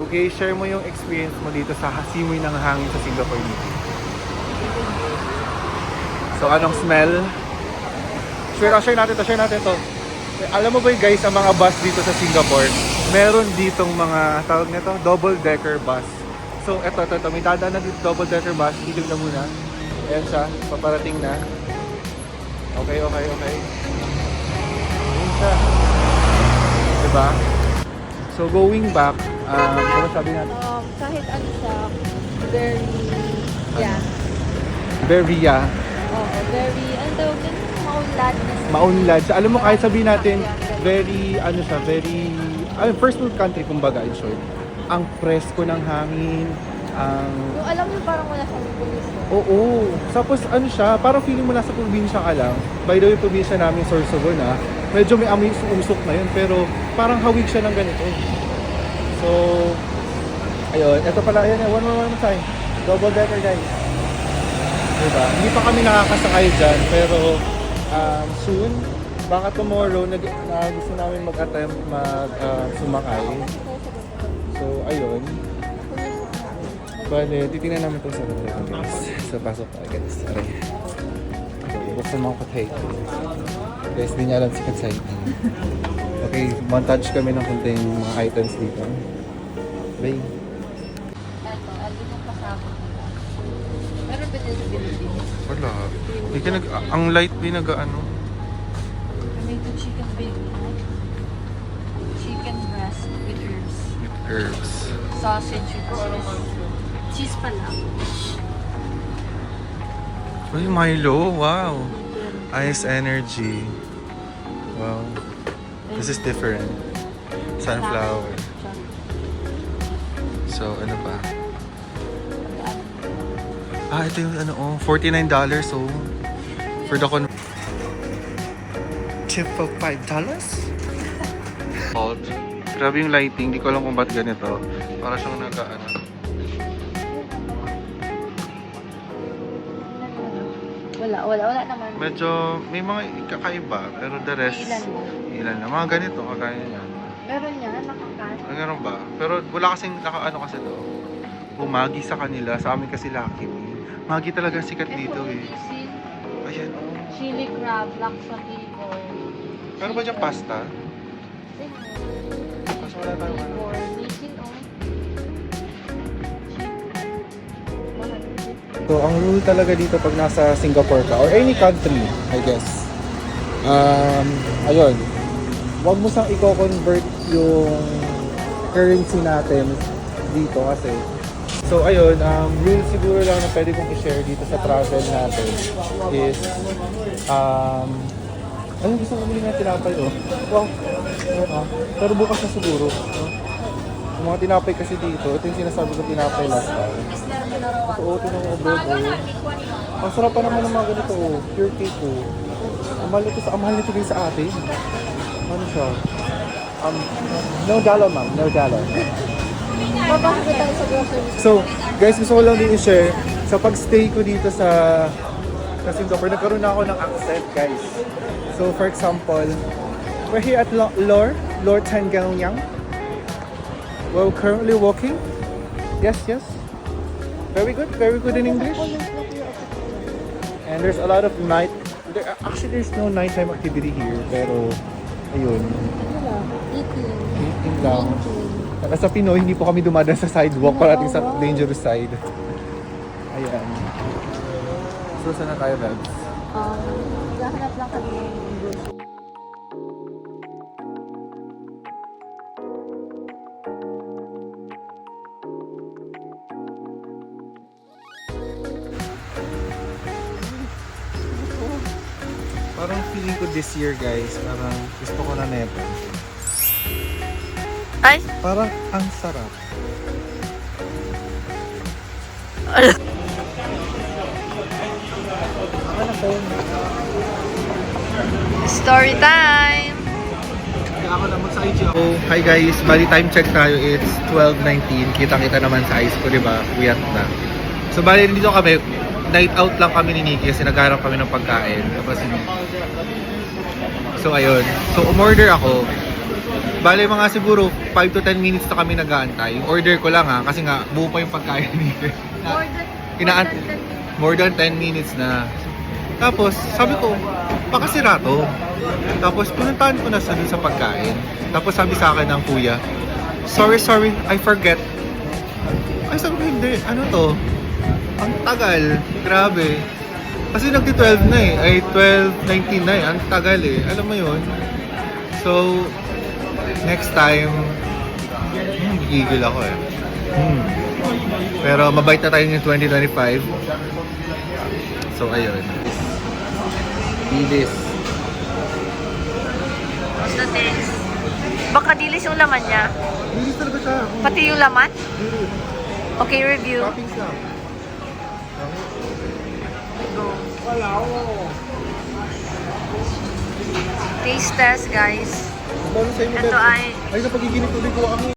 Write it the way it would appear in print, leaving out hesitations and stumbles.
Okay, share mo yung experience mo dito sa simoy ng hangin sa Singapore dito. So, anong smell? Share natin to. Alam mo ba guys, ang mga bus dito sa Singapore, meron ditong mga, tawag nito, double-decker bus. So, eto, may dadaan na dito double-decker bus. Hilig na muna. Ayan siya, paparating na. Okay. Ayan siya. Diba? So, going back, ano sabi natin? Kahit ano siya, very, ano tawag din? Maunlad na siya. Maunlad siya. Alam mo, kahit sabihin natin, very, first world country, kumbaga, in short. Ang presko ng hangin, Yung alam mo parang wala siyang pulis. Oo. Tapos ano siya, parang feeling mo nasa probinsya ka lang. By the way, probinsya namin Sorsogon Medyo may amoy usok na yun, pero parang hawig siya ng ganito. So, ayun. Ito pala, ayan, one more time. Double decker guys. Diba? Hindi pa kami nakakasakay dyan, pero soon, baka tomorrow, gusto namin mag-attempt sumakay. So, ayun. Bale, titingnan namin itong sarap nito guys. So, pasok tayo guys. Aray. So, buksan mga potato. Guys, di niya alam si Katsay. Okay, montage kami ng kunting mga items dito. Bye. Ito, alin yung pasabot nila. Meron ba din sa Philippines? Wala. Ang light din nag-ano. May ito chicken baby. Chicken breast with herbs. With herbs. Sausage with cheese. Cheese pala. Uy, Milo. Wow. Ice energy. Wow. This is different. Sunflower. So, ano pa? Ito yung $49. So, for the tip of $5? Salt. Grabe yung lighting. Di ko alam kung ba't ganito. Para siyang Wala naman. medyo may mga kakaiba. Pero the rest, ilan na. Mga ganito, kagaya yan. Meron niya, nakakat. Meron ba? Pero wala kasing kasi to. Magi sa kanila. Sa amin kasi Lucky Me. Magi talaga sikat dito eh. Ayan. Chili crab, black sahibo. Meron ba dyan pasta? Kasi wala tayong ano. So, ang rule talaga dito pag nasa Singapore ka or any country, I guess. Ayun. Huwag mo sang i-convert yung currency natin dito kasi. So, ayun, rule siguro lang na pwede kong i-share dito sa travel natin is ayun, gusto ko muli na tinapay, Wow. Pero bukas na siguro. Yung mga tinapay kasi dito, ito yung sinasabi ko tinapay last time. So, ito na mga bread, Ang sarap pa naman ng mga ganito, pure cake, Ang mahal nito din sa atin. Ano siya? No dollar, ma'am. No dollar. Papasok tayo sa grocery. So, guys, gusto ko lang din i-share sa pag-stay ko dito sa Singapore, nagkaroon na ako ng accent, guys. So, for example, we're here at Lord Tangyang. We're currently walking. Yes. Very good in English. And there's a lot of there's no nighttime activity here, pero ayun. Eating lang. Sa Pinoy, hindi po kami dumadaan sa sidewalk parating sa dangerous side. Ayan. So, saan na tayo, Babs? Gahanap lang kami ng grocery. Parang feeling ko this year, guys, parang gusto ko na neto. Ay! Parang ang sarap. Story time! So, hi guys, bali time check tayo, it's 12:19. Kita-kita naman sa eyes ko, diba? Wiyat na. So, bali dito kami, night out lang kami ni Nikki kasi nagharap kami ng pagkain. Tapos, so, ayun. So, umorder ako. Bale mga siguro 5 to 10 minutes na kami nag-aantay. Yung order ko lang ha, kasi nga buo pa yung pagkain ni more than 10 minutes na. Tapos sabi ko, pakasira to. Tapos pinuntahan ko na sa dun sa pagkain. Tapos sabi sa akin ng kuya, sorry, I forget. Ay sabi ko, hindi, ano to? Ang tagal, grabe. Kasi nagti-12 na eh, ay 12:19 na eh, ang tagal eh. Alam mo yun? So, next time, gigigil ako eh. Pero mabait na tayo ng 2025. So, ayun. Dilis. What's the taste? Baka dilis yung laman niya. Dilis talaga siya. Pati yung laman? Okay, review. Toppings lang. Go. Taste test, guys. Paano sa'yo mo, Ito Beb? ay Ay, napagiginip ulit ko kami.